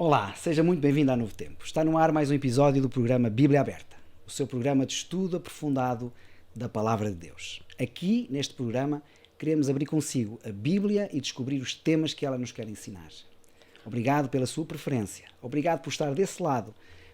Olá, seja muito bem-vindo a Novo Tempo. Está no ar mais um episódio do programa Bíblia Aberta, o seu programa de estudo aprofundado da Palavra de Deus. Aqui, neste programa, queremos abrir consigo a Bíblia e descobrir os temas que ela nos quer ensinar. Obrigado pela sua preferência. Obrigado por estar desse lado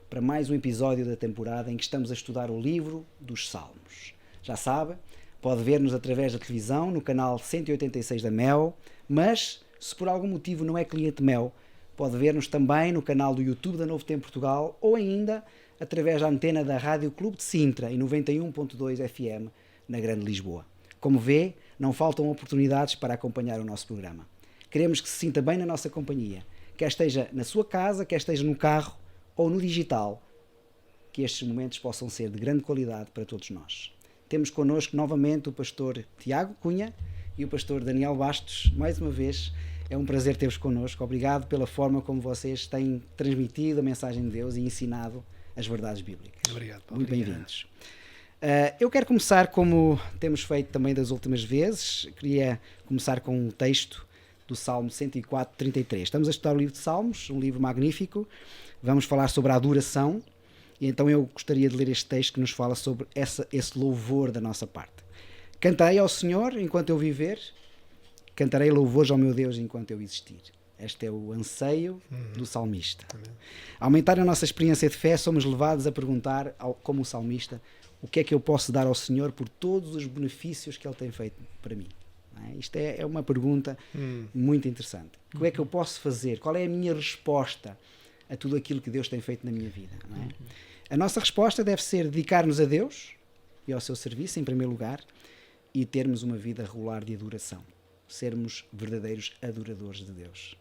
para mais um episódio da temporada em que estamos a estudar o livro dos Salmos. Já sabe, pode ver-nos através da televisão no canal 186 da Mel, mas se por algum motivo não é cliente Mel, pode ver-nos também no canal do YouTube da Novo Tempo Portugal ou ainda através da antena da Rádio Clube de Sintra em 91.2 FM na Grande Lisboa. Como vê, não faltam oportunidades para acompanhar o nosso programa. Queremos que se sinta bem na nossa companhia, quer esteja na sua casa, quer esteja no carro ou no digital, que estes momentos possam ser de grande qualidade para todos nós. Temos connosco novamente o pastor Tiago Cunha e o pastor Daniel Bastos, mais uma vez. É um prazer ter-vos connosco. Obrigado pela forma como vocês têm transmitido a mensagem de Deus e ensinado as verdades bíblicas. Obrigado, Paulo. Muito bem-vindos. Eu quero começar como temos feito também das últimas vezes. Queria começar com um texto do Salmo 104, 33. Estamos a estudar o livro de Salmos, um livro magnífico. Vamos falar sobre a adoração. E então eu gostaria de ler este texto que nos fala sobre esse louvor da nossa parte. Cantarei ao Senhor enquanto eu viver. Cantarei louvores ao meu Deus enquanto eu existir. Este é o anseio do salmista. Aumentar a nossa experiência de fé, somos levados a perguntar, como o salmista, o que é que eu posso dar ao Senhor por todos os benefícios que Ele tem feito para mim. Não é? Isto é uma pergunta muito interessante. O que é que eu posso fazer? Qual é a minha resposta a tudo aquilo que Deus tem feito na minha vida? Não é? A nossa resposta deve ser dedicar-nos a Deus e ao seu serviço, em primeiro lugar, e termos uma vida regular de adoração. Sermos verdadeiros adoradores de Deus.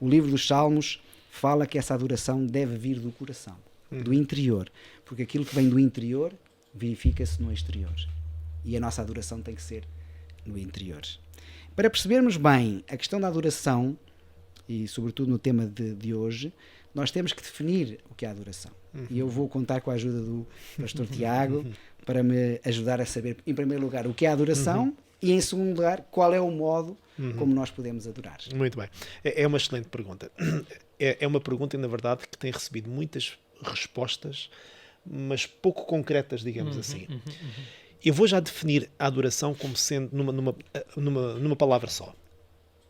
O livro dos Salmos fala que essa adoração deve vir do coração, do interior, porque aquilo que vem do interior verifica-se no exterior. E a nossa adoração tem que ser no interior. Para percebermos bem a questão da adoração, e sobretudo no tema de hoje, nós temos que definir o que é a adoração. E eu vou contar com a ajuda do pastor Tiago para me ajudar a saber, em primeiro lugar, o que é a adoração e, em segundo lugar, qual é o modo como nós podemos adorar. Muito bem. É uma excelente pergunta. É uma pergunta, na verdade, que tem recebido muitas respostas, mas pouco concretas, digamos assim. Eu vou já definir a adoração como sendo numa palavra só.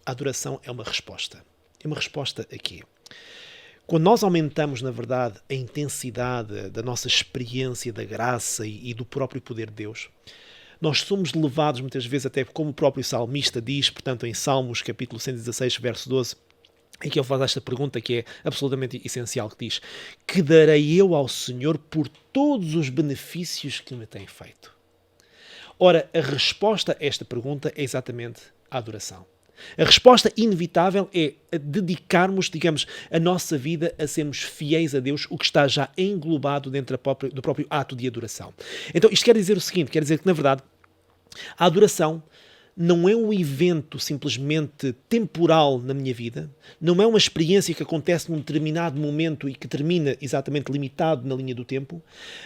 A adoração é uma resposta. É uma resposta a quê? Quando nós aumentamos, na verdade, a intensidade da nossa experiência da graça e do próprio poder de Deus, nós somos levados muitas vezes, até como o próprio salmista diz, portanto, em Salmos, capítulo 116, verso 12, em que ele faz esta pergunta que é absolutamente essencial, que diz: que darei eu ao Senhor por todos os benefícios que me tem feito? Ora, a resposta a esta pergunta é exatamente a adoração. A resposta inevitável é dedicarmos, digamos, a nossa vida a sermos fiéis a Deus, o que está já englobado dentro do próprio ato de adoração. Então, isto quer dizer o seguinte, quer dizer que, na verdade, a adoração não é um evento simplesmente temporal na minha vida, não é uma experiência que acontece num determinado momento e que termina exatamente limitado na linha do tempo,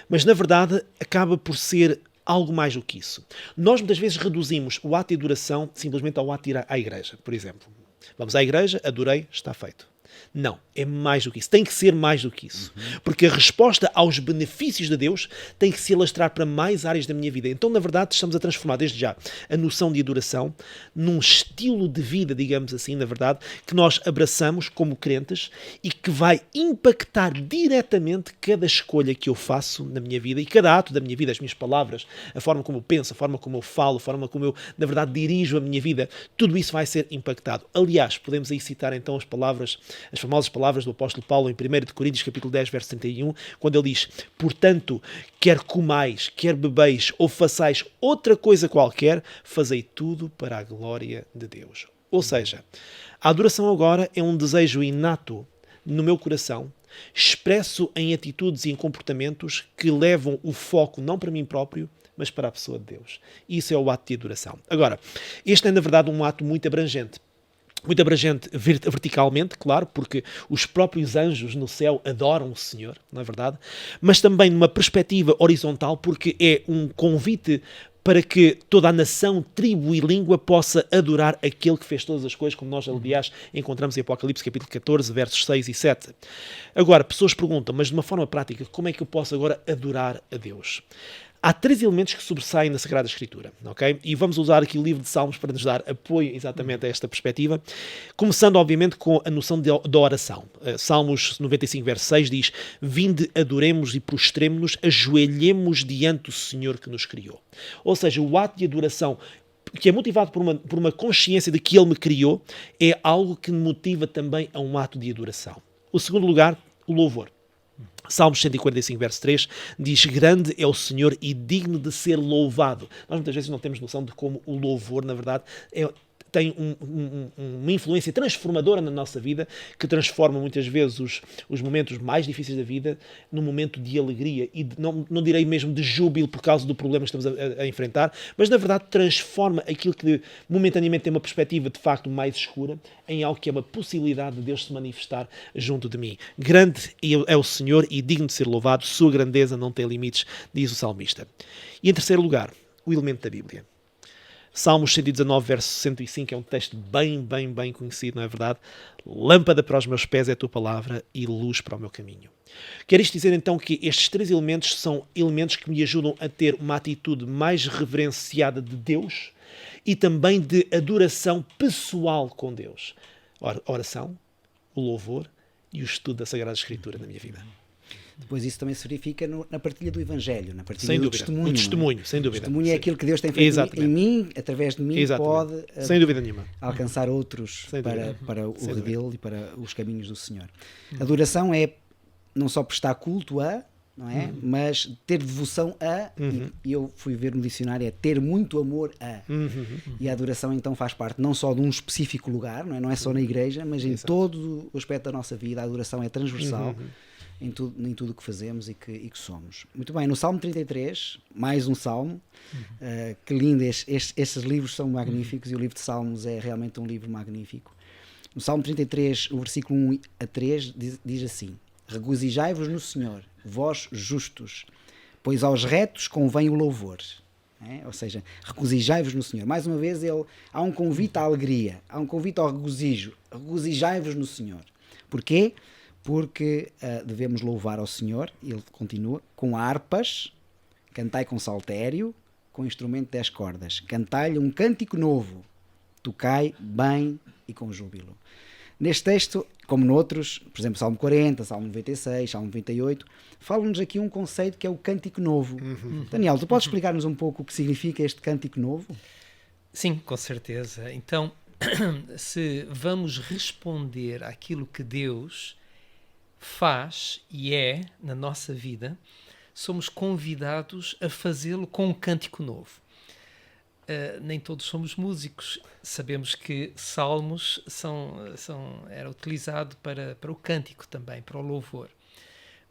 mas, na verdade, acaba por ser algo mais do que isso. Nós muitas vezes reduzimos o ato de adoração simplesmente ao ato de ir à igreja, por exemplo. Vamos à igreja, adorei, está feito. Não, é mais do que isso. Tem que ser mais do que isso. Porque a resposta aos benefícios de Deus tem que se alastrar para mais áreas da minha vida. Então, na verdade, estamos a transformar desde já a noção de adoração num estilo de vida, digamos assim, na verdade, que nós abraçamos como crentes e que vai impactar diretamente cada escolha que eu faço na minha vida e cada ato da minha vida, as minhas palavras, a forma como eu penso, a forma como eu falo, a forma como eu, na verdade, dirijo a minha vida. Tudo isso vai ser impactado. Aliás, podemos aí citar então as famosas palavras do apóstolo Paulo em 1 Coríntios capítulo 10, verso 31, quando ele diz: portanto, quer comais, quer bebeis ou façais outra coisa qualquer, fazei tudo para a glória de Deus. Ou seja, a adoração agora é um desejo inato no meu coração, expresso em atitudes e em comportamentos que levam o foco não para mim próprio, mas para a pessoa de Deus. Isso é o ato de adoração. Agora, este é na verdade um ato muito abrangente. Muito abrangente verticalmente, claro, porque os próprios anjos no céu adoram o Senhor, não é verdade? Mas também numa perspectiva horizontal, porque é um convite para que toda a nação, tribo e língua possa adorar aquele que fez todas as coisas, como nós, aliás, encontramos em Apocalipse, capítulo 14, versos 6 e 7. Agora, pessoas perguntam, mas de uma forma prática, como é que eu posso agora adorar a Deus? Há 3 elementos que sobressaem na Sagrada Escritura, ok? E vamos usar aqui o livro de Salmos para nos dar apoio exatamente a esta perspectiva, começando, obviamente, com a noção da oração. Salmos 95, verso 6 diz: vinde, adoremos e prostremo-nos, ajoelhemos diante do Senhor que nos criou. Ou seja, o ato de adoração, que é motivado por uma consciência de que Ele me criou, é algo que me motiva também a um ato de adoração. O segundo lugar, o louvor. Salmos 145, verso 3, diz: grande é o Senhor e digno de ser louvado. Nós muitas vezes não temos noção de como o louvor, na verdade, tem uma influência transformadora na nossa vida, que transforma muitas vezes os momentos mais difíceis da vida num momento de alegria e não direi mesmo de júbilo por causa do problema que estamos a enfrentar, mas na verdade transforma aquilo que momentaneamente tem uma perspectiva de facto mais escura em algo que é uma possibilidade de Deus se manifestar junto de mim. Grande é o Senhor e digno de ser louvado, sua grandeza não tem limites, diz o salmista. E em terceiro lugar, o elemento da Bíblia. Salmos 119, verso 105 é um texto bem conhecido, não é verdade? Lâmpada para os meus pés é a tua palavra e luz para o meu caminho. Quer isto dizer então que estes 3 elementos são elementos que me ajudam a ter uma atitude mais reverenciada de Deus e também de adoração pessoal com Deus. A oração, o louvor e o estudo da Sagrada Escritura na minha vida. Depois isso também se verifica na partilha do Evangelho, na partilha sem do dúvida. testemunho. O testemunho, sem dúvida. O testemunho é aquilo que Deus tem feito em mim, através de mim, exatamente. pode sem dúvida nenhuma. alcançar outros para o sem redil e para os caminhos do Senhor. A adoração é não só prestar culto a, não é? Mas ter devoção a, e eu fui ver no dicionário, é ter muito amor a. E a adoração então faz parte não só de um específico lugar, não é só na igreja, mas em todo o aspecto da nossa vida. A adoração é transversal em tudo o que fazemos e que somos. Muito bem, no Salmo 33, mais um Salmo, que lindo, estes livros são magníficos e o livro de Salmos é realmente um livro magnífico. No Salmo 33, o versículo 1 a 3 diz assim: regozijai-vos no Senhor, vós justos, pois aos retos convém o louvor. Ou seja, regozijai-vos no Senhor. Mais uma vez, há um convite à alegria, há um convite ao regozijo. Regozijai-vos no Senhor. Porquê? Porque devemos louvar ao Senhor, e ele continua, com harpas, cantai com saltério, com instrumento de 10 cordas, cantai-lhe um cântico novo, tocai bem e com júbilo. Neste texto, como noutros, por exemplo, Salmo 40, Salmo 96, Salmo 98, fala-nos aqui um conceito que é o cântico novo. Daniel, tu podes explicar-nos um pouco o que significa este cântico novo? Sim, com certeza. Então, se vamos responder àquilo que Deus faz e é na nossa vida, somos convidados a fazê-lo com um cântico novo. Nem todos somos músicos. Sabemos que salmos era utilizado para o cântico também, para o louvor.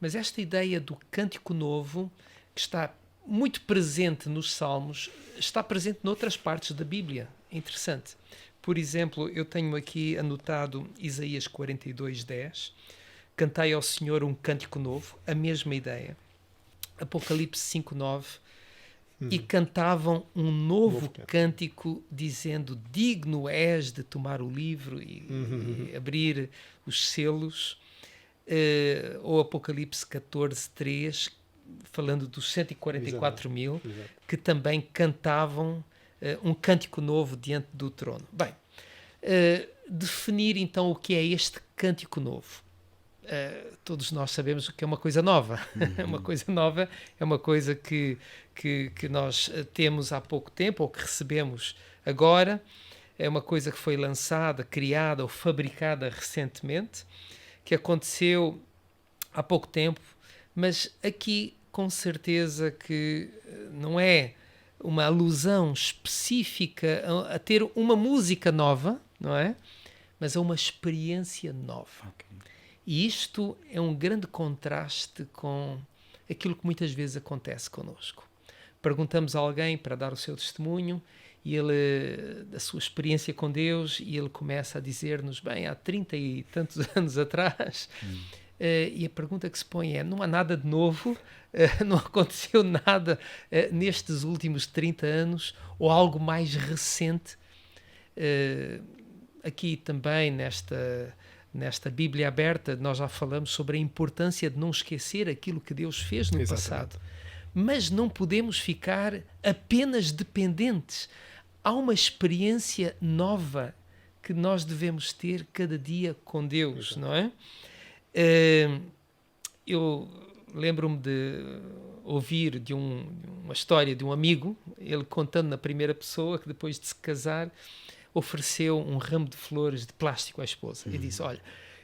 Mas esta ideia do cântico novo, que está muito presente nos salmos, está presente noutras partes da Bíblia. Interessante. Por exemplo, eu tenho aqui anotado Isaías 42:10. Cantai ao Senhor um cântico novo, a mesma ideia. Apocalipse 5:9. E cantavam um novo cântico, dizendo: digno és de tomar o livro e abrir os selos. Ou Apocalipse 14:3, falando dos 144.000, que também cantavam um cântico novo diante do trono. Bem, definir então o que é este cântico novo. Todos nós sabemos o que é uma coisa nova. Uma coisa nova é uma coisa que nós temos há pouco tempo ou que recebemos agora. É uma coisa que foi lançada, criada ou fabricada recentemente, que aconteceu há pouco tempo, mas aqui com certeza que não é uma alusão específica a ter uma música nova, não é? Mas a uma experiência nova. Okay. E isto é um grande contraste com aquilo que muitas vezes acontece connosco. Perguntamos a alguém para dar o seu testemunho e ele, da sua experiência com Deus, e ele começa a dizer-nos, bem, há 30 e tantos anos atrás, E a pergunta que se põe é, não há nada de novo, não aconteceu nada nestes últimos 30 anos, ou algo mais recente? Aqui também, nesta Bíblia aberta, nós já falamos sobre a importância de não esquecer aquilo que Deus fez no passado. Mas não podemos ficar apenas dependentes. Há uma experiência nova que nós devemos ter cada dia com Deus, não é? Eu lembro-me de ouvir de uma história de um amigo, ele contando na primeira pessoa que depois de se casar ofereceu um ramo de flores de plástico à esposa e disse, olha,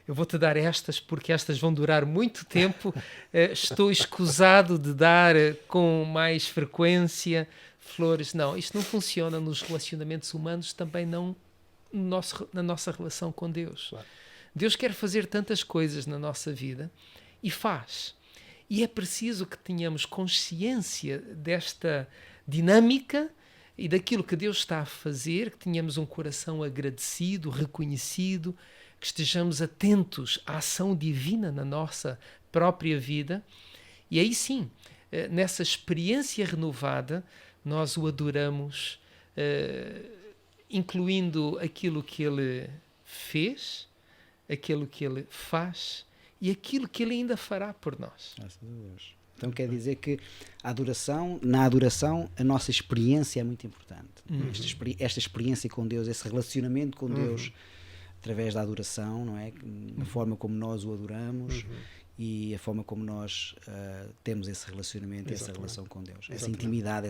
eu vou-te dar estas porque estas vão durar muito tempo, estou escusado de dar com mais frequência flores. Não, isto não funciona nos relacionamentos humanos, também não na nossa relação com Deus. Claro. Deus quer fazer tantas coisas na nossa vida e faz. E é preciso que tenhamos consciência desta dinâmica e daquilo que Deus está a fazer, que tenhamos um coração agradecido, reconhecido, que estejamos atentos à ação divina na nossa própria vida. E aí sim, nessa experiência renovada, nós o adoramos, incluindo aquilo que Ele fez, aquilo que Ele faz e aquilo que Ele ainda fará por nós. Graças a Deus. Então quer dizer que na adoração, a nossa experiência é muito importante. Esta experiência com Deus, esse relacionamento com Deus, através da adoração, não é? A forma como nós o adoramos e a forma como nós temos esse relacionamento, essa relação com Deus, essa intimidade,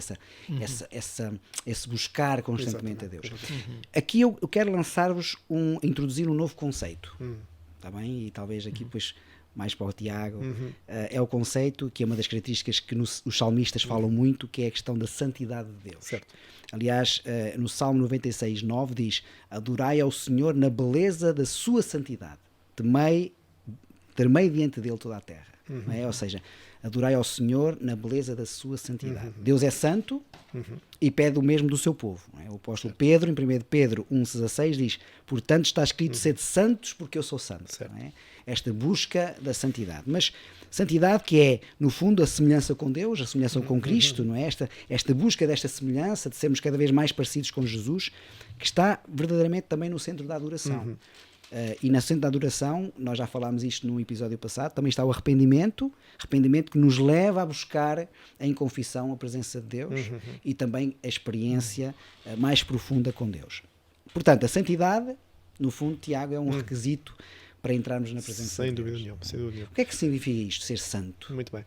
esse buscar constantemente a Deus. Aqui eu quero lançar-vos introduzir um novo conceito, está bem? E talvez aqui depois mais para o Tiago, é o conceito que é uma das características que os salmistas falam muito, que é a questão da santidade de Deus. Certo. Aliás, no Salmo 96, 9 diz, adorai ao Senhor na beleza da sua santidade, temei diante dele toda a terra. Não é? Ou seja, adorai ao Senhor na beleza da sua santidade. Deus é santo e pede o mesmo do seu povo. Não é? O apóstolo Pedro, em 1 Pedro 1,16 diz, portanto está escrito, sede santos porque eu sou santo. Não é? Esta busca da santidade. Mas santidade que é, no fundo, a semelhança com Deus, a semelhança com Cristo, não é? Esta busca desta semelhança, de sermos cada vez mais parecidos com Jesus, que está verdadeiramente também no centro da adoração. E no centro da adoração, nós já falámos isto num episódio passado, também está o arrependimento que nos leva a buscar em confissão a presença de Deus e também a experiência mais profunda com Deus. Portanto, a santidade, no fundo, Tiago, é um requisito para entrarmos na presença de Deus. Sem dúvida nenhuma. O que é que significa isto, ser santo? Muito bem.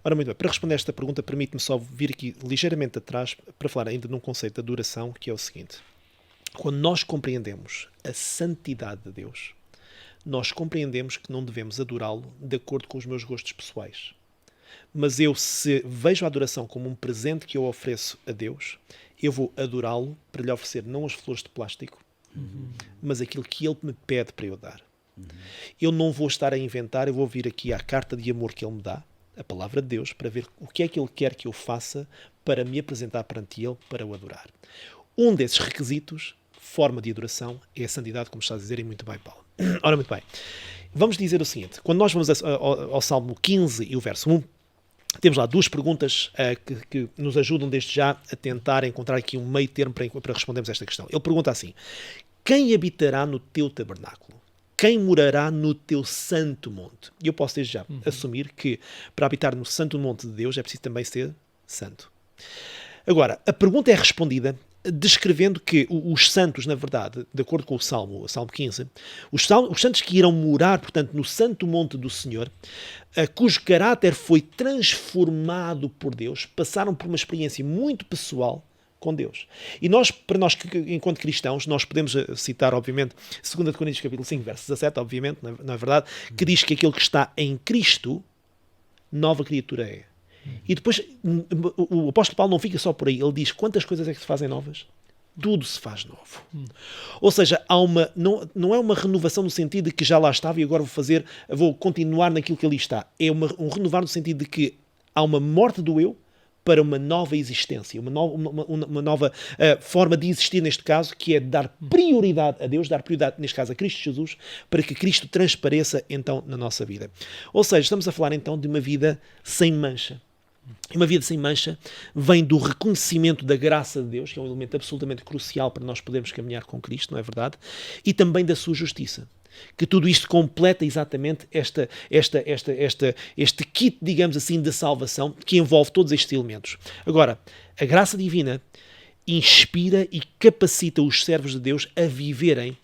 Ora, muito bem. Para responder a esta pergunta, permite-me só vir aqui ligeiramente atrás para falar ainda num conceito de adoração, que é o seguinte. Quando nós compreendemos a santidade de Deus, nós compreendemos que não devemos adorá-lo de acordo com os meus gostos pessoais. Mas se vejo a adoração como um presente que eu ofereço a Deus, eu vou adorá-lo para lhe oferecer não as flores de plástico, mas aquilo que Ele me pede para eu dar. Eu não vou estar a inventar, eu vou vir aqui à carta de amor que Ele me dá, a palavra de Deus, para ver o que é que Ele quer que eu faça para me apresentar perante Ele, para o adorar. Um desses requisitos, forma de adoração, é a santidade, como está a dizer, e muito bem, Paulo. Ora, muito bem. Vamos dizer o seguinte, quando nós vamos ao Salmo 15 e o verso 1, temos lá duas perguntas que nos ajudam desde já a tentar encontrar aqui um meio termo para respondermos a esta questão. Ele pergunta assim, quem habitará no teu tabernáculo? Quem morará no teu santo monte? E eu posso desde já assumir que para habitar no santo monte de Deus é preciso também ser santo. Agora, a pergunta é respondida descrevendo que os santos, na verdade, de acordo com o Salmo 15, os santos que irão morar, portanto, no santo monte do Senhor, cujo caráter foi transformado por Deus, passaram por uma experiência muito pessoal com Deus. E para nós, enquanto cristãos, nós podemos citar, obviamente, 2 Coríntios capítulo 5, verso 17, obviamente, não é verdade, que diz que aquele que está em Cristo, nova criatura é. E depois o apóstolo Paulo não fica só por aí, ele diz quantas coisas é que se fazem novas? Tudo se faz novo. Ou seja, não é uma renovação no sentido de que já lá estava e agora vou continuar naquilo que ali está. É um renovar no sentido de que há uma morte do eu para uma nova existência, uma nova forma de existir neste caso, que é dar prioridade a Deus, dar prioridade neste caso a Cristo Jesus, para que Cristo transpareça então na nossa vida. Ou seja, estamos a falar então de uma vida sem mancha. E uma vida sem mancha vem do reconhecimento da graça de Deus, que é um elemento absolutamente crucial para nós podermos caminhar com Cristo, não é verdade? E também da sua justiça. Que tudo isto completa exatamente este kit, digamos assim, de salvação que envolve todos estes elementos. Agora, a graça divina inspira e capacita os servos de Deus a viverem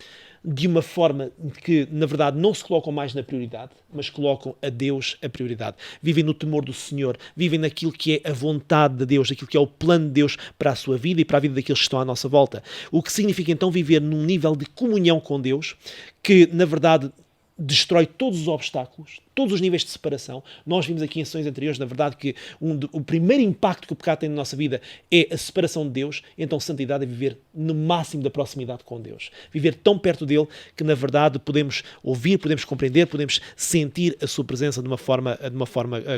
de uma forma que, na verdade, não se colocam mais na prioridade, mas colocam a Deus a prioridade. Vivem no temor do Senhor, vivem naquilo que é a vontade de Deus, aquilo que é o plano de Deus para a sua vida e para a vida daqueles que estão à nossa volta. O que significa, então, viver num nível de comunhão com Deus que, na verdade, destrói todos os obstáculos, todos os níveis de separação. Nós vimos aqui em sessões anteriores, na verdade, que o primeiro impacto que o pecado tem na nossa vida é a separação de Deus. Então, santidade é viver no máximo da proximidade com Deus. Viver tão perto dele que, na verdade, podemos ouvir, podemos compreender, podemos sentir a sua presença de uma forma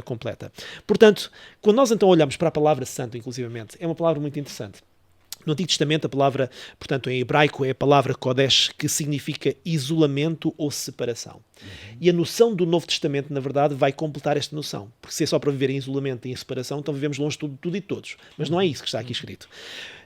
completa. Portanto, quando nós então olhamos para a palavra santo, inclusivamente, é uma palavra muito interessante. No Antigo Testamento, a palavra, portanto, em hebraico, é a palavra kodesh, que significa isolamento ou separação. E a noção do Novo Testamento, na verdade, vai completar esta noção. Porque se é só para viver em isolamento e em separação, então vivemos longe de tudo e de todos. Mas não é isso que está aqui escrito.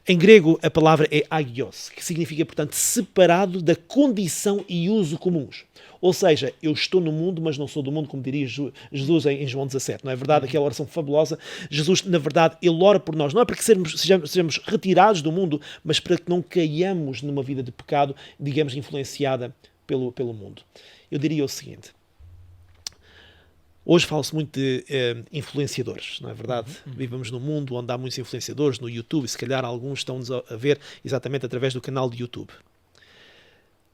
Em grego, a palavra é agios, que significa, portanto, separado da condição e uso comuns. Ou seja, eu estou no mundo, mas não sou do mundo, como diria Jesus em João 17. Não é verdade? Aquela oração fabulosa. Jesus, na verdade, ele ora por nós. Não é para que sejamos retirados do mundo, mas para que não caiamos numa vida de pecado, digamos, influenciada pelo mundo. Eu diria o seguinte. Hoje fala-se muito de influenciadores, não é verdade? Vivemos num mundo onde há muitos influenciadores no YouTube, e se calhar alguns estão-nos a ver exatamente através do canal de YouTube.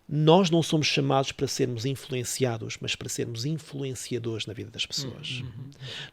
Nós não somos chamados para sermos influenciados, mas para sermos influenciadores na vida das pessoas.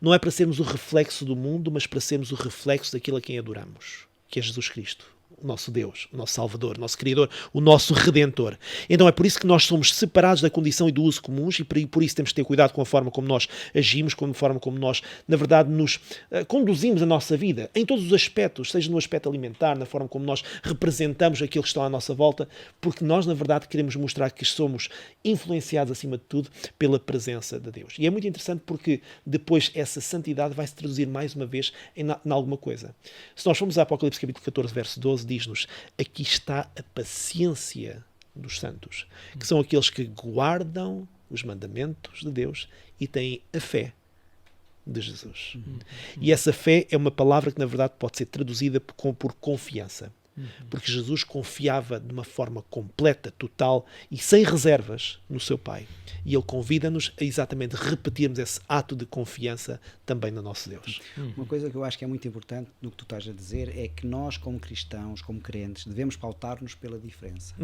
Não é para sermos o reflexo do mundo, mas para sermos o reflexo daquilo a quem adoramos, que é Jesus Cristo. O nosso Deus, o nosso Salvador, o nosso Criador, o nosso Redentor. Então é por isso que nós somos separados da condição e do uso comuns e por isso temos que ter cuidado com a forma como nós agimos, com a forma como nós, na verdade, nos conduzimos a nossa vida, em todos os aspectos, seja no aspecto alimentar, na forma como nós representamos aquilo que está à nossa volta, porque nós, na verdade, queremos mostrar que somos influenciados, acima de tudo, pela presença de Deus. E é muito interessante porque depois essa santidade vai se traduzir mais uma vez em alguma coisa. Se nós formos a Apocalipse capítulo 14, verso 12, diz-nos, aqui está a paciência dos santos, que são aqueles que guardam os mandamentos de Deus e têm a fé de Jesus. E essa fé é uma palavra que, na verdade, pode ser traduzida por confiança. Porque Jesus confiava de uma forma completa, total e sem reservas no seu Pai. E Ele convida-nos a exatamente repetirmos esse ato de confiança também no nosso Deus. Uma coisa que eu acho que é muito importante no que tu estás a dizer é que nós, como cristãos, como crentes, devemos pautar-nos pela diferença.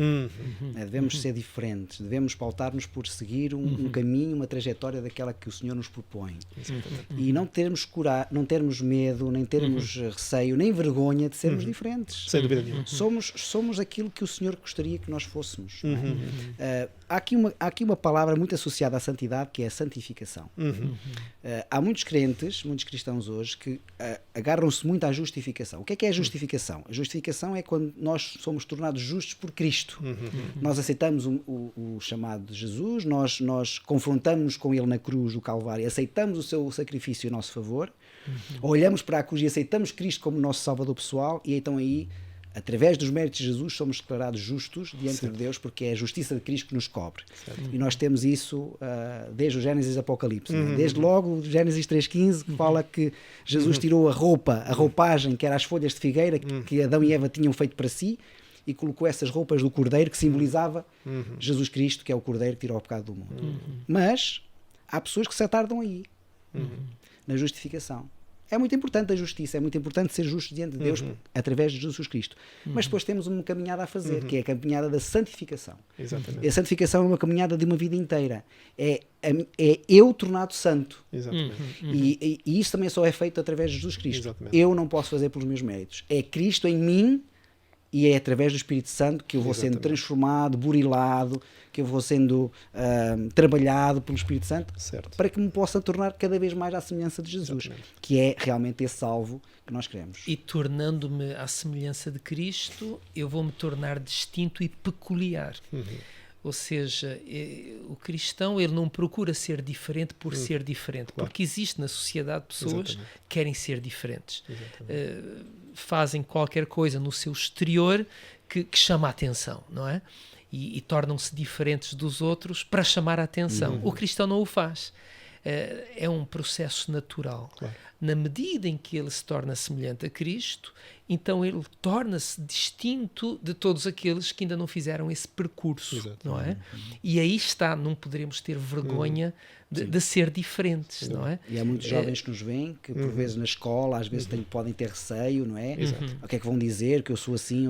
Devemos ser diferentes, devemos pautar-nos por seguir um caminho, uma trajetória daquela que o Senhor nos propõe. E não termos medo, nem termos receio, nem vergonha de sermos diferentes. Sem dúvida. Somos aquilo que o Senhor gostaria que nós fôssemos. Há aqui uma palavra muito associada à santidade, que é a santificação. Há muitos crentes, muitos cristãos hoje, que agarram-se muito à justificação. O que é a justificação? A justificação é quando nós somos tornados justos por Cristo. Nós aceitamos o chamado de Jesus, nós confrontamos com Ele na cruz do Calvário, aceitamos o seu sacrifício em nosso favor, olhamos para a cruz e aceitamos Cristo como nosso Salvador pessoal, e então aí, através dos méritos de Jesus, somos declarados justos diante de Deus, porque é a justiça de Cristo que nos cobre. E nós temos isso desde o Gênesis e Apocalipse. Desde logo o Gênesis 3.15, que fala que Jesus tirou a roupagem, que era as folhas de figueira que Adão e Eva tinham feito para si, e colocou essas roupas do Cordeiro, que simbolizava Jesus Cristo, que é o Cordeiro que tirou o pecado do mundo. Mas há pessoas que se atardam aí, na justificação. É muito importante a justiça, é muito importante ser justo diante de Deus através de Jesus Cristo. Mas depois temos uma caminhada a fazer, que é a caminhada da santificação. Exatamente. E a santificação é uma caminhada de uma vida inteira. É eu tornado santo. Exatamente. E isso também só é feito através de Jesus Cristo. Exatamente. Eu não posso fazer pelos meus méritos. É Cristo em mim e é através do Espírito Santo que eu vou sendo transformado, burilado, que eu vou sendo trabalhado pelo Espírito Santo, certo, para que me possa tornar cada vez mais à semelhança de Jesus, que é realmente esse salvo que nós queremos. E tornando-me à semelhança de Cristo, eu vou-me tornar distinto e peculiar. Ou seja, o cristão, ele não procura ser diferente por ser diferente, porque existe na sociedade pessoas que querem ser diferentes. Fazem qualquer coisa no seu exterior que chama a atenção, não é? E tornam-se diferentes dos outros para chamar a atenção. O cristão não o faz. É um processo natural. Claro. Na medida em que ele se torna semelhante a Cristo, então ele torna-se distinto de todos aqueles que ainda não fizeram esse percurso, não é? E aí está, não poderemos ter vergonha de ser diferentes, não é? E há muitos jovens que nos veem, que por vezes na escola, às vezes podem ter receio, não é? O que é que vão dizer, que eu sou assim,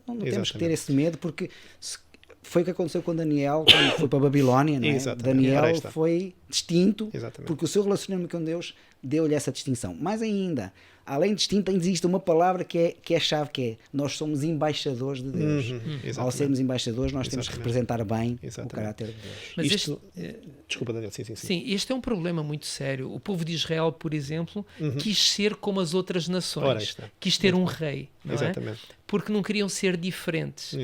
Não temos que ter esse medo, porque foi o que aconteceu com Daniel quando foi para a Babilónia, não é? Daniel foi distinto, porque o seu relacionamento com Deus deu-lhe essa distinção. Mais ainda, além de distinto, existe uma palavra que é a chave, que é: nós somos embaixadores de Deus. Ao sermos embaixadores, nós temos que representar bem o caráter de Deus. Mas Desculpa, Daniel, sim. Sim, este é um problema muito sério. O povo de Israel, por exemplo, quis ser como as outras nações, quis ter um rei, não é? Porque não queriam ser diferentes.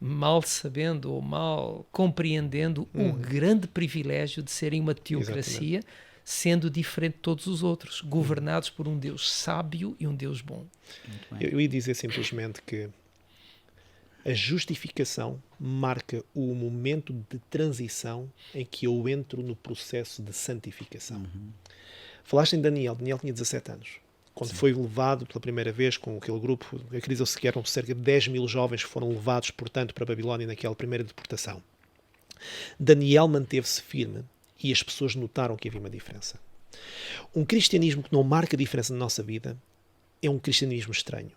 Mal sabendo ou mal compreendendo o grande privilégio de serem uma teocracia, sendo diferente de todos os outros, governados por um Deus sábio e um Deus bom. Eu ia dizer simplesmente que a justificação marca o momento de transição em que eu entro no processo de santificação. Falaste em Daniel. Daniel tinha 17 anos. Quando foi levado pela primeira vez com aquele grupo, acredita-se que eram cerca de 10 mil jovens que foram levados, portanto, para a Babilónia naquela primeira deportação. Daniel manteve-se firme e as pessoas notaram que havia uma diferença. Um cristianismo que não marca diferença na nossa vida é um cristianismo estranho.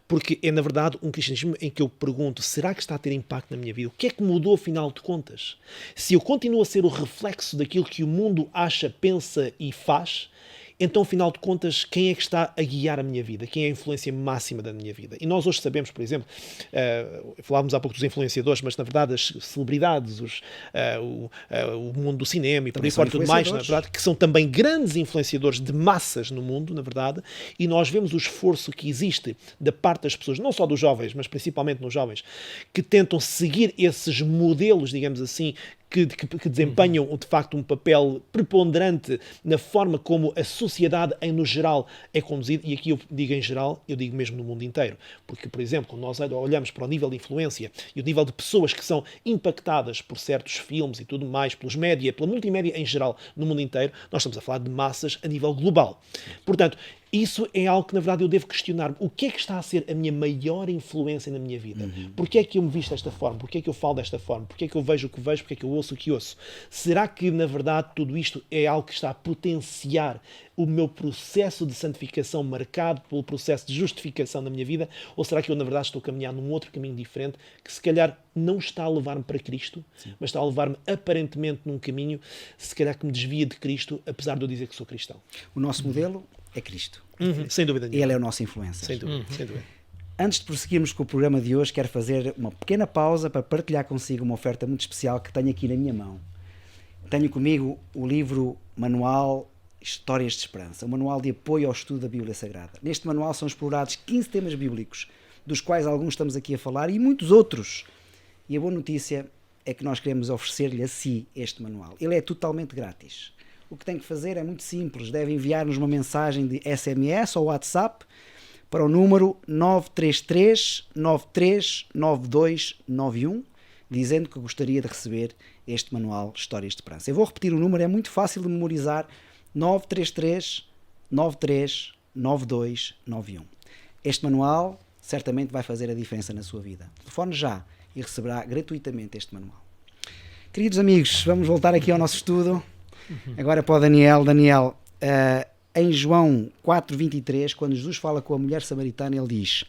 Porque é, na verdade, um cristianismo em que eu pergunto: será que está a ter impacto na minha vida? O que é que mudou, afinal de contas? Se eu continuo a ser o reflexo daquilo que o mundo acha, pensa e faz, então, afinal de contas, quem é que está a guiar a minha vida? Quem é a influência máxima da minha vida? E nós hoje sabemos, por exemplo, falávamos há pouco dos influenciadores, mas na verdade as celebridades, o mundo do cinema e por aí fora tudo mais, na verdade, que são também grandes influenciadores de massas no mundo, na verdade, e nós vemos o esforço que existe da parte das pessoas, não só dos jovens, mas principalmente nos jovens, que tentam seguir esses modelos, digamos assim, que desempenham de facto um papel preponderante na forma como a sociedade no geral é conduzida, e aqui eu digo em geral, eu digo mesmo no mundo inteiro, porque, por exemplo, quando nós olhamos para o nível de influência e o nível de pessoas que são impactadas por certos filmes e tudo mais, pelos média, pela multimédia em geral no mundo inteiro, nós estamos a falar de massas a nível global. Portanto, isso é algo que, na verdade, eu devo questionar. O que é que está a ser a minha maior influência na minha vida? Porquê é que eu me visto desta forma? Porquê é que eu falo desta forma? Porquê é que eu vejo o que vejo? Porquê é que eu ouço o que ouço? Será que, na verdade, tudo isto é algo que está a potenciar o meu processo de santificação marcado pelo processo de justificação da minha vida? Ou será que eu, na verdade, estou a caminhar num outro caminho diferente que, se calhar, não está a levar-me para Cristo, mas está a levar-me, aparentemente, num caminho, se calhar, que me desvia de Cristo, apesar de eu dizer que sou cristão? O nosso modelo é Cristo. Sem dúvida nenhuma. Ele é o nosso influencer. Sem dúvida, sem dúvida. Antes de prosseguirmos com o programa de hoje, quero fazer uma pequena pausa para partilhar consigo uma oferta muito especial que tenho aqui na minha mão. Tenho comigo o livro Manual Histórias de Esperança, um manual de apoio ao estudo da Bíblia Sagrada. Neste manual são explorados 15 temas bíblicos, dos quais alguns estamos aqui a falar, e muitos outros. E a boa notícia é que nós queremos oferecer-lhe a si este manual. Ele é totalmente grátis. O que tem que fazer é muito simples. Deve enviar-nos uma mensagem de SMS ou WhatsApp para o número 933 939291, dizendo que gostaria de receber este manual Histórias de Esperança. Eu vou repetir o número, é muito fácil de memorizar: 933 939291. Este manual certamente vai fazer a diferença na sua vida. Telefone já e receberá gratuitamente este manual. Queridos amigos, vamos voltar aqui ao nosso estudo. Agora para o Daniel. Daniel, em João 4,23, quando Jesus fala com a mulher samaritana, ele diz: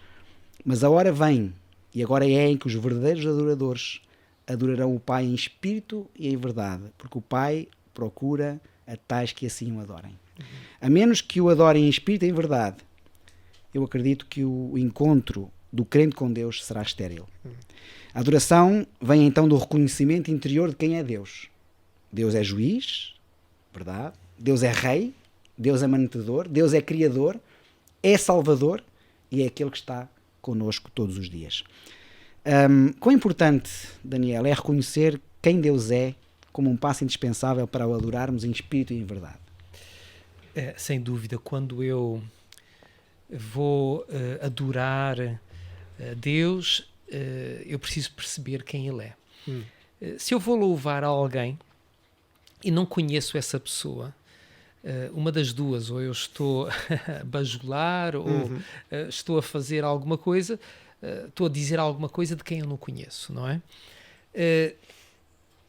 mas a hora vem, e agora é em que os verdadeiros adoradores adorarão o Pai em espírito e em verdade, porque o Pai procura a tais que assim o adorem. A menos que o adorem em espírito e em verdade, eu acredito que o encontro do crente com Deus será estéril. A adoração vem então do reconhecimento interior de quem é Deus. Deus é juiz, verdade? Deus é rei, Deus é mantenedor, Deus é criador, é salvador e é aquele que está connosco todos os dias. Quão importante, Daniel, é reconhecer quem Deus é como um passo indispensável para o adorarmos em espírito e em verdade. Sem dúvida, quando eu vou adorar Deus, eu preciso perceber quem Ele é. Se eu vou louvar alguém e não conheço essa pessoa, uma das duas, ou eu estou a bajular, ou estou a fazer alguma coisa, estou a dizer alguma coisa de quem eu não conheço, não é?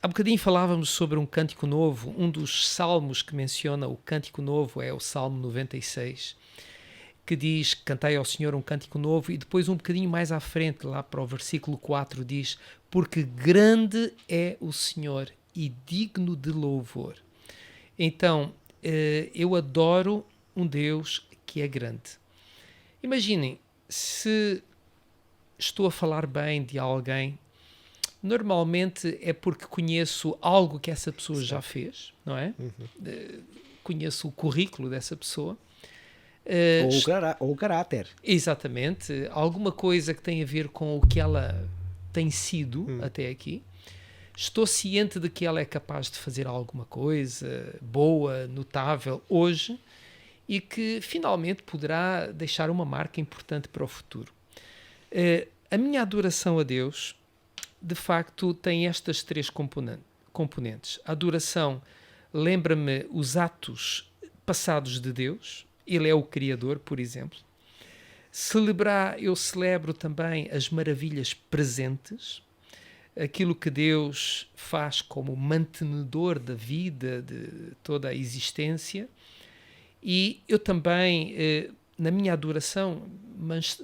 Há bocadinho falávamos sobre um cântico novo. Um dos salmos que menciona o cântico novo é o Salmo 96, que diz: cantai ao Senhor um cântico novo, e depois um bocadinho mais à frente, lá para o versículo 4, diz: porque grande é o Senhor e digno de louvor. Então, eu adoro um Deus que é grande. Imaginem, se estou a falar bem de alguém, normalmente é porque conheço algo que essa pessoa já fez, não é? Conheço o currículo dessa pessoa. Ou o caráter. Exatamente. Alguma coisa que tem a ver com o que ela tem sido até aqui. Estou ciente de que ela é capaz de fazer alguma coisa boa, notável hoje e que finalmente poderá deixar uma marca importante para o futuro. A minha adoração a Deus, de facto, tem estas três componentes. A adoração lembra-me os atos passados de Deus. Ele é o Criador, por exemplo. Eu celebro também as maravilhas presentes, aquilo que Deus faz como mantenedor da vida, de toda a existência. E eu também, na minha adoração,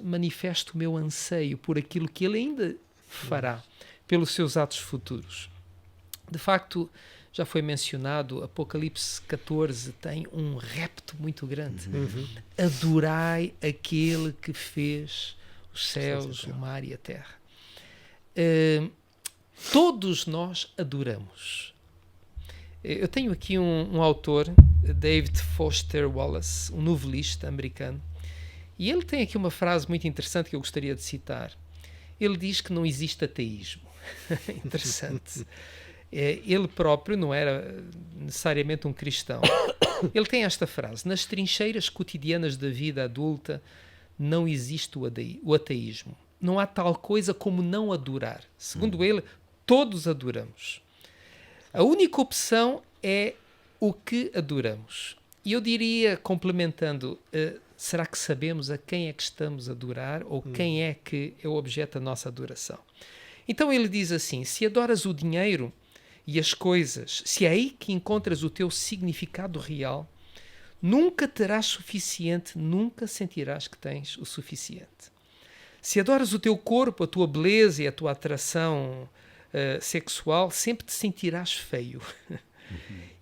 manifesto o meu anseio por aquilo que Ele ainda fará, pelos seus atos futuros. De facto, já foi mencionado, Apocalipse 14 tem um repto muito grande. Adorai aquele que fez os céus, o mar e a terra. Todos nós adoramos. Eu tenho aqui um autor, David Foster Wallace, um novelista americano, e ele tem aqui uma frase muito interessante que eu gostaria de citar. Ele diz que não existe ateísmo. Interessante. Ele próprio não era necessariamente um cristão. Ele tem esta frase: nas trincheiras cotidianas da vida adulta não existe o ateísmo. Não há tal coisa como não adorar. Segundo ele, todos adoramos. A única opção é o que adoramos. E eu diria, complementando, será que sabemos a quem é que estamos a adorar ou quem é que é o objeto da nossa adoração? Então ele diz assim: se adoras o dinheiro e as coisas, se é aí que encontras o teu significado real, nunca terás suficiente, nunca sentirás que tens o suficiente. Se adoras o teu corpo, a tua beleza e a tua atração sexual, sempre te sentirás feio.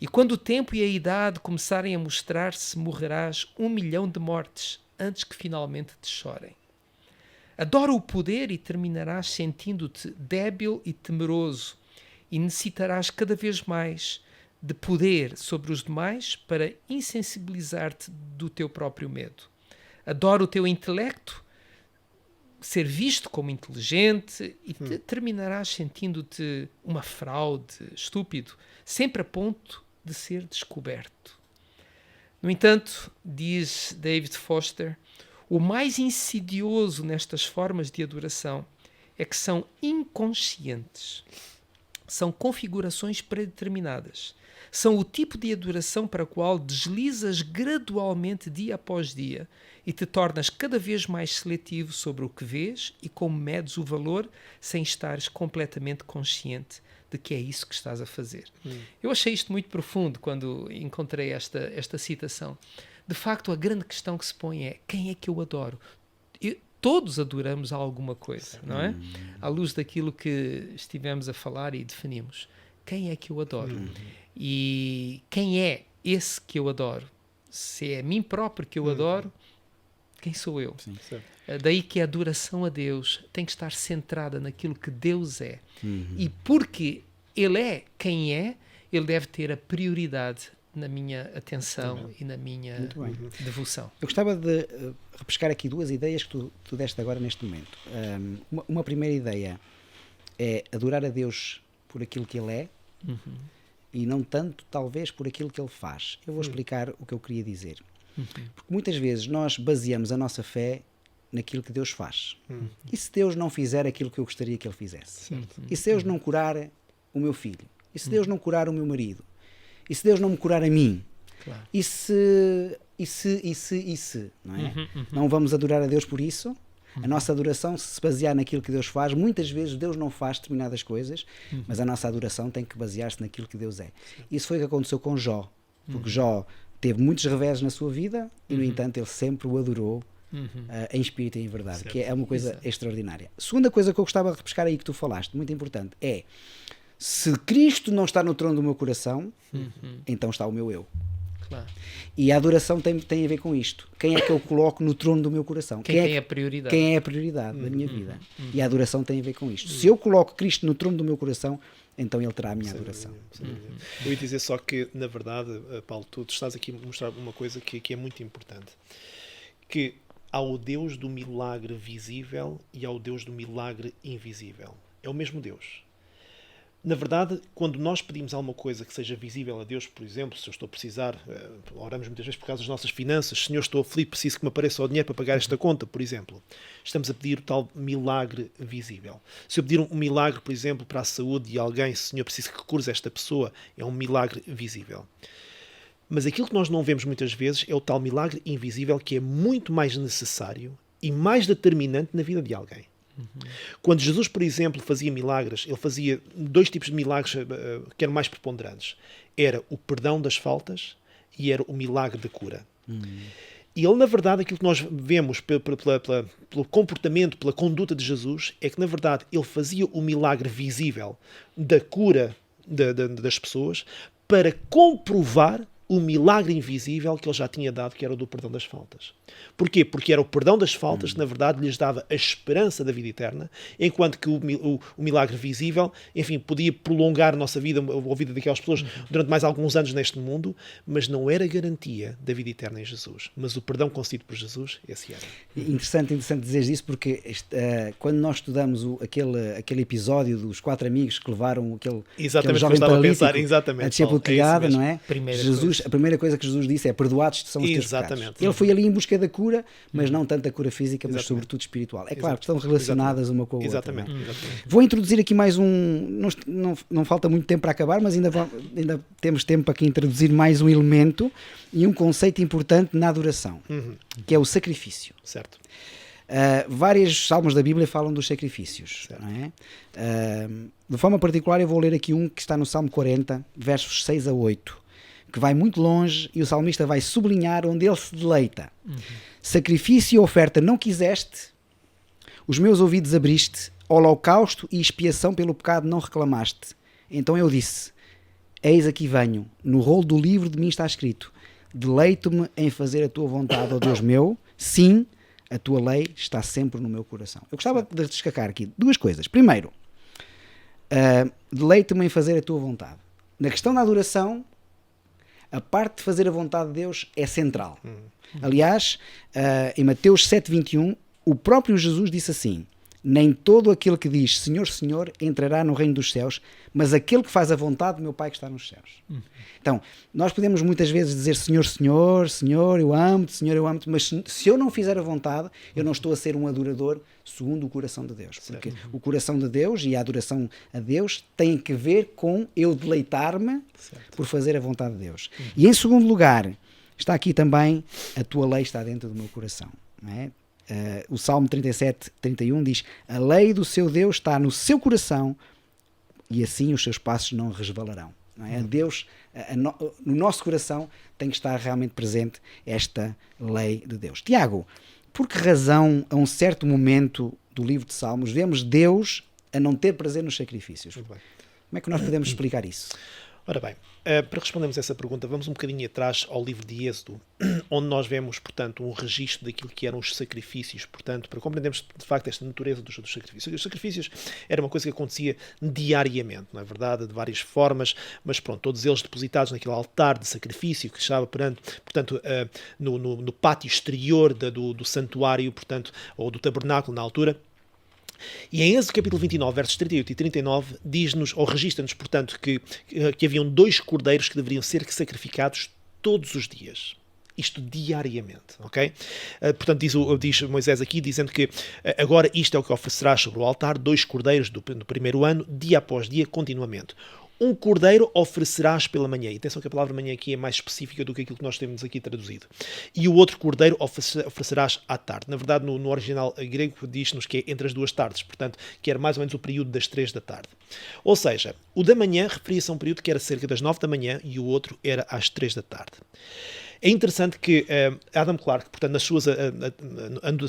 E quando o tempo e a idade começarem a mostrar-se, morrerás 1 milhão de mortes antes que finalmente te chorem. Adora o poder e terminarás sentindo-te débil e temeroso, e necessitarás cada vez mais de poder sobre os demais para insensibilizar-te do teu próprio medo. Adora o teu intelecto, ser visto como inteligente, e terminarás sentindo-te uma fraude, estúpido, sempre a ponto de ser descoberto. No entanto, diz David Foster, o mais insidioso nestas formas de adoração é que são inconscientes. São configurações predeterminadas. São o tipo de adoração para a qual deslizas gradualmente dia após dia e te tornas cada vez mais seletivo sobre o que vês e como medes o valor sem estares completamente consciente de que é isso que estás a fazer. Eu achei isto muito profundo quando encontrei esta citação. De facto, a grande questão que se põe é: quem é que eu adoro? Todos adoramos alguma coisa, não é? À luz daquilo que estivemos a falar e definimos. Quem é que eu adoro? E quem é esse que eu adoro? Se é a mim próprio que eu adoro, Quem sou eu? Sim. Daí que a adoração a Deus tem que estar centrada naquilo que Deus é. Uhum. E porque Ele é quem é, Ele deve ter a prioridade na minha atenção e na minha devoção. Eu gostava de repescar aqui duas ideias que tu deste agora neste momento. Uma primeira ideia é adorar a Deus por aquilo que Ele é e não tanto, talvez, por aquilo que Ele faz. Eu vou explicar o que eu queria dizer. Porque muitas vezes nós baseamos a nossa fé naquilo que Deus faz. E se Deus não fizer aquilo que eu gostaria que Ele fizesse? E se Deus não curar o meu filho? E se Deus não curar o meu marido? E se Deus não me curar a mim? Claro. E se, não é? Não vamos adorar a Deus por isso? A nossa adoração, se basear naquilo que Deus faz, muitas vezes Deus não faz determinadas coisas, mas a nossa adoração tem que basear-se naquilo que Deus é. Isso foi o que aconteceu com Jó, porque Jó teve muitos revés na sua vida e, no entanto, ele sempre o adorou em espírito e em verdade, que é uma coisa extraordinária. Segunda coisa que eu gostava de repescar aí que tu falaste, muito importante, é: se Cristo não está no trono do meu coração, então está o meu eu. Claro. E a adoração tem a ver com isto. Quem é que eu coloco no trono do meu coração? Quem é a prioridade? Quem é a prioridade da minha vida? E a adoração tem a ver com isto. Se eu coloco Cristo no trono do meu coração, então Ele terá a minha adoração. Eu ia dizer só que, na verdade, Paulo, tu estás aqui a mostrar uma coisa que é muito importante. Que há o Deus do milagre visível e há o Deus do milagre invisível. É o mesmo Deus. Na verdade, quando nós pedimos alguma coisa que seja visível a Deus, por exemplo, se eu estou a precisar, oramos muitas vezes por causa das nossas finanças, Senhor, estou aflito, preciso que me apareça o dinheiro para pagar esta conta, por exemplo. Estamos a pedir o tal milagre visível. Se eu pedir um milagre, por exemplo, para a saúde de alguém, Senhor, preciso que cures esta pessoa, é um milagre visível. Mas aquilo que nós não vemos muitas vezes é o tal milagre invisível, que é muito mais necessário e mais determinante na vida de alguém. Quando Jesus, por exemplo, fazia milagres, ele fazia dois tipos de milagres que eram mais preponderantes. Era o perdão das faltas e era o milagre da cura. E ele, na verdade, aquilo que nós vemos pelo comportamento, pela conduta de Jesus, é que, na verdade, ele fazia o milagre visível da cura das pessoas para comprovar o milagre invisível que ele já tinha dado, que era o do perdão das faltas. Porquê? Porque era o perdão das faltas que, na verdade, lhes dava a esperança da vida eterna, enquanto que o milagre visível, enfim, podia prolongar a nossa vida, a vida daquelas pessoas durante mais alguns anos neste mundo, mas não era garantia da vida eterna em Jesus. Mas o perdão concedido por Jesus, esse era. Interessante dizeres isso, porque quando nós estudamos aquele episódio dos 4 amigos que levaram aquele jovem paralítico a descer pelo telhado, não é? A primeira coisa que Jesus disse é: perdoados são os teus pecados. Ele foi ali em busca da cura, mas não tanto a cura física, mas sobretudo espiritual. É claro que estão relacionadas uma com a outra. Exatamente. Vou introduzir aqui mais não falta muito tempo para acabar, mas ainda temos tempo para aqui introduzir mais um elemento e um conceito importante na adoração, que é o sacrifício. Certo. Vários salmos da Bíblia falam dos sacrifícios, não é? De forma particular, eu vou ler aqui um que está no Salmo 40, versos 6 a 8, que vai muito longe e o salmista vai sublinhar onde ele se deleita. Sacrifício e oferta não quiseste, os meus ouvidos abriste, holocausto e expiação pelo pecado não reclamaste. Então eu disse: eis aqui venho, no rolo do livro de mim está escrito: deleito-me em fazer a tua vontade, ó Deus meu, sim, a tua lei está sempre no meu coração. Eu gostava de destacar aqui duas coisas. Primeiro, deleito-me em fazer a tua vontade. Na questão da adoração, a parte de fazer a vontade de Deus é central. Aliás, em Mateus 7:21, o próprio Jesus disse assim: nem todo aquele que diz Senhor, Senhor entrará no reino dos céus, mas aquele que faz a vontade do meu Pai que está nos céus. Então, nós podemos muitas vezes dizer Senhor, Senhor, Senhor, eu amo-te, Senhor, eu amo-te, mas se eu não fizer a vontade, eu não estou a ser um adorador segundo o coração de Deus. Porque o coração de Deus e a adoração a Deus tem que ver com eu deleitar-me por fazer a vontade de Deus. E em segundo lugar, está aqui também: a tua lei está dentro do meu coração. Não é? O Salmo 37:31 diz: a lei do seu Deus está no seu coração e assim os seus passos não resvalarão. Não é? Deus, no nosso coração tem que estar realmente presente esta lei de Deus. Tiago, por que razão, a um certo momento do livro de Salmos, vemos Deus a não ter prazer nos sacrifícios? Como é que nós podemos explicar isso? Ora bem, para respondermos a essa pergunta, vamos um bocadinho atrás ao livro de Êxodo, onde nós vemos, portanto, um registro daquilo que eram os sacrifícios, portanto, para compreendermos, de facto, esta natureza dos sacrifícios. Os sacrifícios era uma coisa que acontecia diariamente, não é verdade? De várias formas, mas pronto, todos eles depositados naquele altar de sacrifício que estava, portanto, no pátio exterior do santuário, portanto, ou do tabernáculo na altura. E em Êxodo capítulo 29, versos 38 e 39, diz-nos, ou registra-nos, portanto, que haviam 2 cordeiros que deveriam ser sacrificados todos os dias. Isto diariamente, ok? Portanto, diz Moisés aqui, dizendo que agora isto é o que oferecerás sobre o altar, 2 cordeiros do primeiro ano, dia após dia, continuamente. Um cordeiro oferecerás pela manhã. E atenção que a palavra manhã aqui é mais específica do que aquilo que nós temos aqui traduzido. E o outro cordeiro oferecerás à tarde. Na verdade, no original grego diz-nos que é entre as 2 tardes. Portanto, que era mais ou menos o período das 3 da tarde. Ou seja, o da manhã referia-se a um período que era cerca das 9 da manhã e o outro era às 3 da tarde. É interessante que Adam Clarke, portanto, nas suas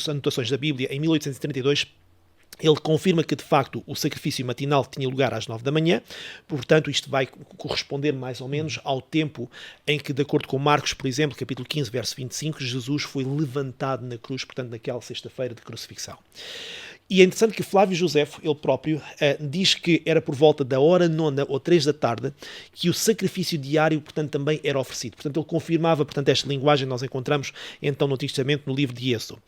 anotações da Bíblia, em 1832, ele confirma que, de facto, o sacrifício matinal tinha lugar às 9 da manhã, portanto, isto vai corresponder mais ou menos ao tempo em que, de acordo com Marcos, por exemplo, capítulo 15, verso 25, Jesus foi levantado na cruz, portanto, naquela sexta-feira de crucifixão. E é interessante que Flávio Josefo, ele próprio, diz que era por volta da hora 9 ou 3 da tarde que o sacrifício diário, portanto, também era oferecido. Portanto, ele confirmava, portanto, esta linguagem nós encontramos, então, no Antigo Testamento, no livro de Êxodo.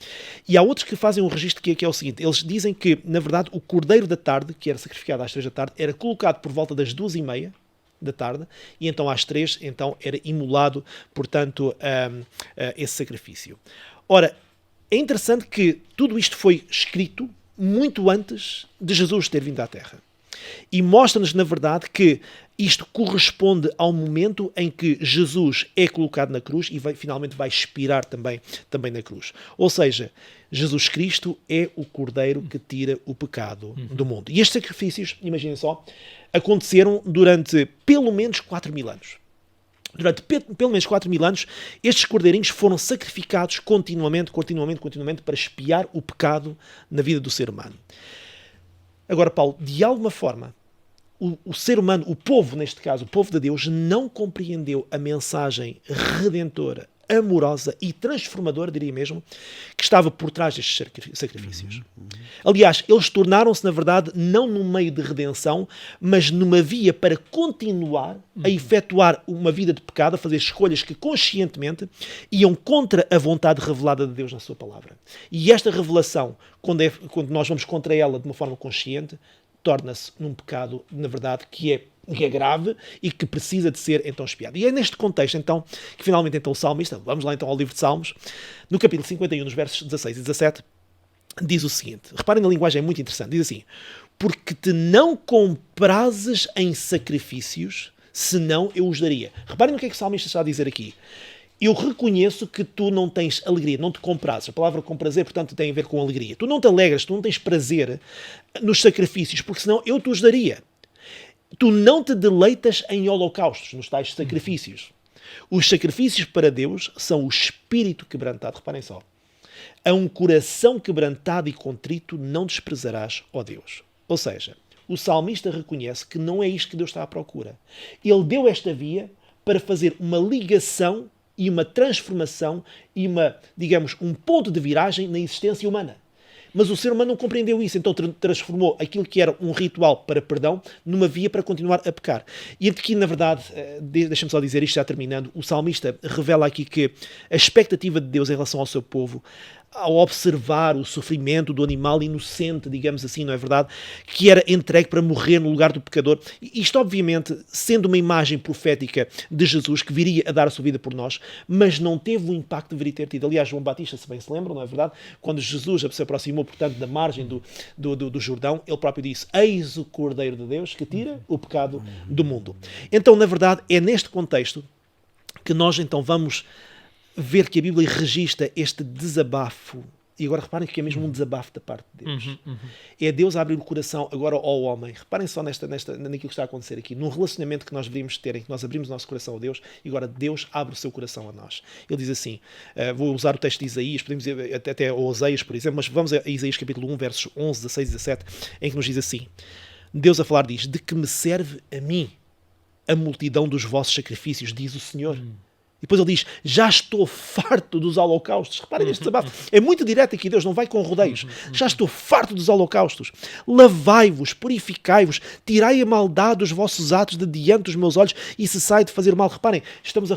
E há outros que fazem um registro que é o seguinte, eles dizem que, na verdade, o cordeiro da tarde, que era sacrificado às 3 da tarde, era colocado por volta das 2h30 da tarde, e então às 3, então, era imolado, portanto, esse sacrifício. Ora, é interessante que tudo isto foi escrito muito antes de Jesus ter vindo à Terra. E mostra-nos, na verdade, que isto corresponde ao momento em que Jesus é colocado na cruz e finalmente vai expirar também na cruz. Ou seja, Jesus Cristo é o Cordeiro que tira o pecado do mundo. E estes sacrifícios, imaginem só, aconteceram durante pelo menos 4.000 anos. Durante pelo menos 4.000 anos, estes cordeirinhos foram sacrificados continuamente para expiar o pecado na vida do ser humano. Agora, Paulo, de alguma forma, o ser humano, o povo, neste caso, o povo de Deus, não compreendeu a mensagem redentora, amorosa e transformadora, diria mesmo, que estava por trás destes sacrifícios. Aliás, eles tornaram-se, na verdade, não num meio de redenção, mas numa via para continuar a efetuar uma vida de pecado, a fazer escolhas que conscientemente iam contra a vontade revelada de Deus na sua palavra. E esta revelação, quando nós vamos contra ela de uma forma consciente, torna-se num pecado, na verdade, que é grave e que precisa de ser, então, expiado. E é neste contexto, então, que finalmente, então, o salmista, vamos lá, então, ao livro de Salmos, no capítulo 51, nos versos 16 e 17, diz o seguinte, reparem na linguagem, é muito interessante, diz assim, porque te não comprases em sacrifícios, senão eu os daria. Reparem no que é que o salmista está a dizer aqui. Eu reconheço que tu não tens alegria, não te comprazes. A palavra com prazer, portanto, tem a ver com alegria. Tu não te alegras, tu não tens prazer nos sacrifícios, porque senão eu te os daria. Tu não te deleitas em holocaustos, nos tais sacrifícios. Os sacrifícios para Deus são o espírito quebrantado. Reparem só. A um coração quebrantado e contrito não desprezarás, ó Deus. Ou seja, o salmista reconhece que não é isto que Deus está à procura. Ele deu esta via para fazer uma ligação e uma transformação e um ponto de viragem na existência humana. Mas o ser humano não compreendeu isso, então transformou aquilo que era um ritual para perdão numa via para continuar a pecar. E aqui, na verdade, deixa-me só dizer isto já terminando, o salmista revela aqui que a expectativa de Deus em relação ao seu povo, ao observar o sofrimento do animal inocente, digamos assim, não é verdade? Que era entregue para morrer no lugar do pecador. Isto, obviamente, sendo uma imagem profética de Jesus que viria a dar a sua vida por nós, mas não teve o impacto que deveria ter tido. Aliás, João Batista, se bem se lembram, não é verdade? Quando Jesus se aproximou, portanto, da margem do Jordão, ele próprio disse, eis o Cordeiro de Deus que tira o pecado do mundo. Então, na verdade, é neste contexto que nós, então, vamos ver que a Bíblia registra este desabafo, e agora reparem que é mesmo um desabafo da parte de Deus. É Deus a abrir o coração agora ao homem. Reparem só naquilo que está a acontecer aqui, num relacionamento que nós deveríamos ter, em que nós abrimos o nosso coração a Deus, e agora Deus abre o seu coração a nós. Ele diz assim, vou usar o texto de Isaías, podemos ir até Oséias, por exemplo, mas vamos a Isaías capítulo 1, versos 11, 16 e 17, em que nos diz assim, Deus a falar diz, de que me serve a mim a multidão dos vossos sacrifícios, diz o Senhor. E depois ele diz, já estou farto dos holocaustos. Reparem este desabafo. É muito direto aqui, Deus não vai com rodeios. Já estou farto dos holocaustos. Lavai-vos, purificai-vos, tirai a maldade dos vossos atos de diante dos meus olhos e cessai de fazer mal. Reparem, estamos a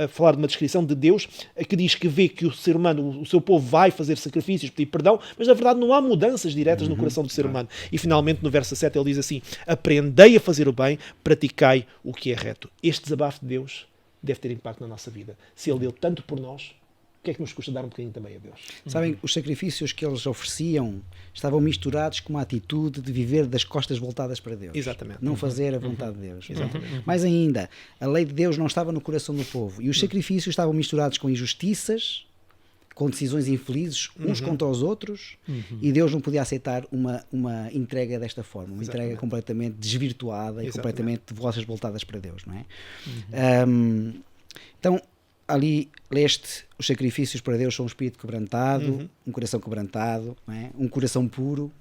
falar de uma descrição de Deus que diz que vê que o ser humano, o seu povo vai fazer sacrifícios, pedir perdão, mas na verdade não há mudanças diretas no coração do ser humano. E finalmente no verso 7 ele diz assim, aprendei a fazer o bem, praticai o que é reto. Este desabafo de Deus deve ter impacto na nossa vida. Se Ele deu tanto por nós, o que é que nos custa dar um bocadinho também a Deus? Sabem, os sacrifícios que eles ofereciam estavam misturados com uma atitude de viver das costas voltadas para Deus. Exatamente. Não fazer a vontade de Deus. Exatamente. Mais ainda, a lei de Deus não estava no coração do povo. E os sacrifícios estavam misturados com injustiças, com decisões infelizes uns contra os outros, e Deus não podia aceitar uma entrega desta forma, uma entrega completamente desvirtuada e completamente de vozes voltadas para Deus, não é? Então, ali leste, os sacrifícios para Deus são um espírito quebrantado, um coração quebrantado, não é? Um coração puro.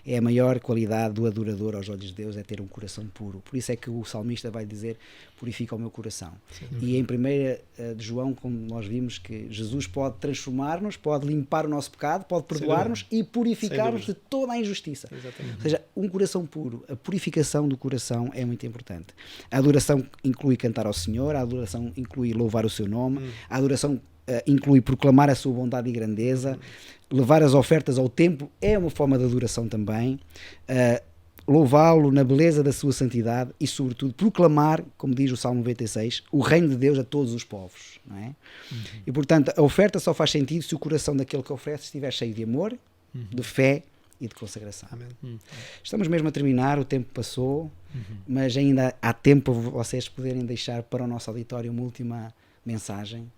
É a maior qualidade do adorador aos olhos de Deus, é ter um coração puro. Por isso é que o salmista vai dizer, purifica o meu coração. E em 1 de João, como nós vimos, que Jesus pode transformar-nos, pode limpar o nosso pecado, pode perdoar-nos e purificar-nos de toda a injustiça. Ou seja, um coração puro, a purificação do coração é muito importante. A adoração inclui cantar ao Senhor, a adoração inclui louvar o seu nome, a adoração inclui proclamar a sua bondade e grandeza, levar as ofertas ao templo é uma forma de adoração também, louvá-lo na beleza da sua santidade e, sobretudo, proclamar, como diz o Salmo 96, o reino de Deus a todos os povos. Não é? E, portanto, a oferta só faz sentido se o coração daquele que oferece estiver cheio de amor, de fé e de consagração. Amém. Estamos mesmo a terminar, o tempo passou, mas ainda há tempo para vocês poderem deixar para o nosso auditório uma última mensagem.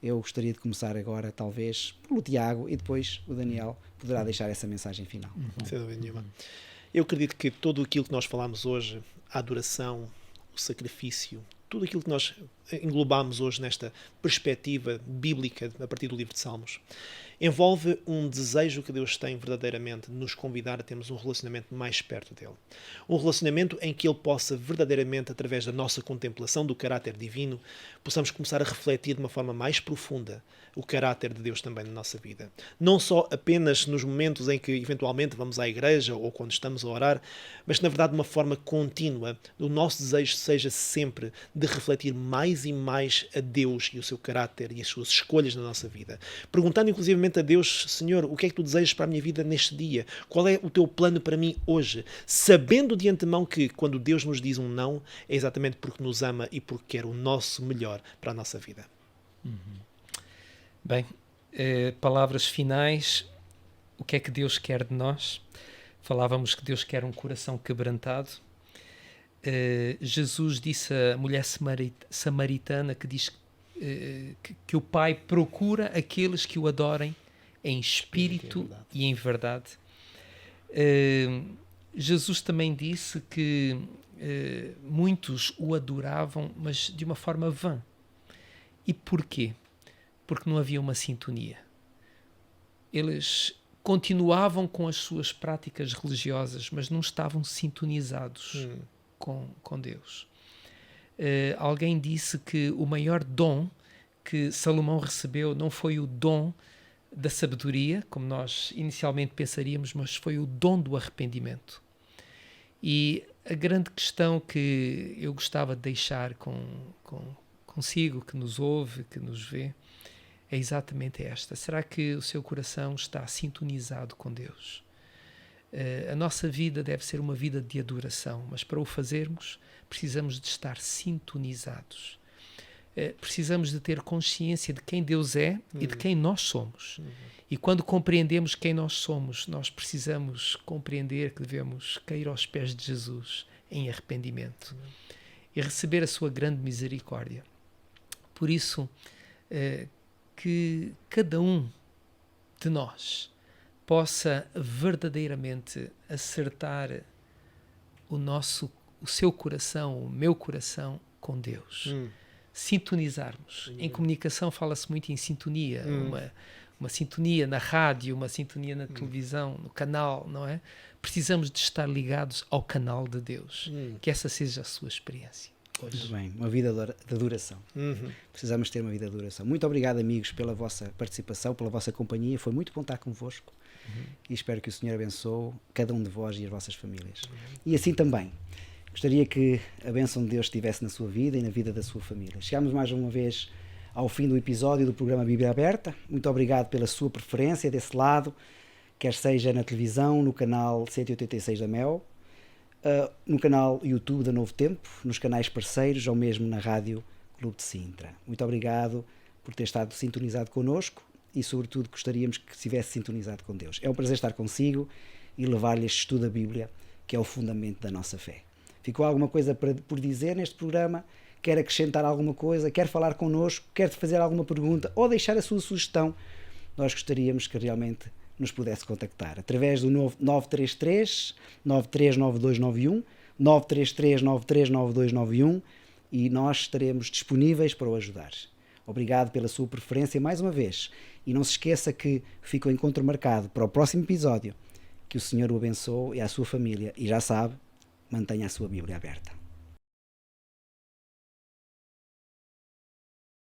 Eu gostaria de começar agora, talvez, pelo Tiago, e depois o Daniel poderá deixar essa mensagem final. Sem dúvida nenhuma. Eu acredito que tudo aquilo que nós falamos hoje, a adoração, o sacrifício, tudo aquilo que nós englobamos hoje nesta perspectiva bíblica a partir do livro de Salmos, envolve um desejo que Deus tem verdadeiramente de nos convidar a termos um relacionamento mais perto dele. Um relacionamento em que Ele possa verdadeiramente, através da nossa contemplação do caráter divino, possamos começar a refletir de uma forma mais profunda o caráter de Deus também na nossa vida. Não só apenas nos momentos em que eventualmente vamos à igreja ou quando estamos a orar, mas que na verdade de uma forma contínua o nosso desejo seja sempre de refletir mais e mais a Deus e o seu caráter e as suas escolhas na nossa vida. Perguntando inclusivamente a Deus, Senhor, o que é que tu desejas para a minha vida neste dia? Qual é o teu plano para mim hoje? Sabendo de antemão que quando Deus nos diz um não, é exatamente porque nos ama e porque quer o nosso melhor para a nossa vida. Bem, palavras finais, o que é que Deus quer de nós? Falávamos que Deus quer um coração quebrantado. Jesus disse à mulher samaritana que diz que o Pai procura aqueles que o adorem em espírito e em verdade. Jesus também disse que muitos o adoravam, mas de uma forma vã. E porquê? Porque não havia uma sintonia. Eles continuavam com as suas práticas religiosas, mas não estavam sintonizados com Deus. Alguém disse que o maior dom que Salomão recebeu não foi o dom da sabedoria, como nós inicialmente pensaríamos, mas foi o dom do arrependimento. E a grande questão que eu gostava de deixar consigo, que nos ouve, que nos vê, é exatamente esta. Será que o seu coração está sintonizado com Deus? A nossa vida deve ser uma vida de adoração, mas para o fazermos precisamos de estar sintonizados. Precisamos de ter consciência de quem Deus é e de quem nós somos. E quando compreendemos quem nós somos, nós precisamos compreender que devemos cair aos pés de Jesus em arrependimento e receber a sua grande misericórdia. Por isso, que cada um de nós possa verdadeiramente acertar o seu coração, o meu coração com Deus. Sintonizarmos. Em comunicação fala-se muito em sintonia, uma sintonia na rádio, uma sintonia na televisão, no canal, não é? Precisamos de estar ligados ao canal de Deus. Que essa seja a sua experiência hoje. Muito bem, uma vida de duração. Precisamos ter uma vida de duração. Muito obrigado, amigos, pela vossa participação, pela vossa companhia. Foi muito bom estar convosco. E espero que o Senhor abençoe cada um de vós e as vossas famílias. E assim também, gostaria que a bênção de Deus estivesse na sua vida e na vida da sua família. Chegamos mais uma vez ao fim do episódio do programa Bíblia Aberta. Muito obrigado pela sua preferência desse lado, quer seja na televisão, no canal 186 da Mel, no canal YouTube da Novo Tempo, nos canais parceiros ou mesmo na Rádio Clube de Sintra. Muito obrigado por ter estado sintonizado connosco e, sobretudo, gostaríamos que estivesse sintonizado com Deus. É um prazer estar consigo e levar-lhe este estudo da Bíblia, que é o fundamento da nossa fé. Ficou alguma coisa por dizer neste programa? Quer acrescentar alguma coisa? Quer falar connosco? Quer fazer alguma pergunta? Ou deixar a sua sugestão? Nós gostaríamos que realmente nos pudesse contactar através do 933 939291, 933 939291, e nós estaremos disponíveis para o ajudar. Obrigado pela sua preferência mais uma vez. E não se esqueça que fica o encontro marcado para o próximo episódio. Que o Senhor o abençoe e a sua família. E já sabe, mantenha a sua Bíblia aberta.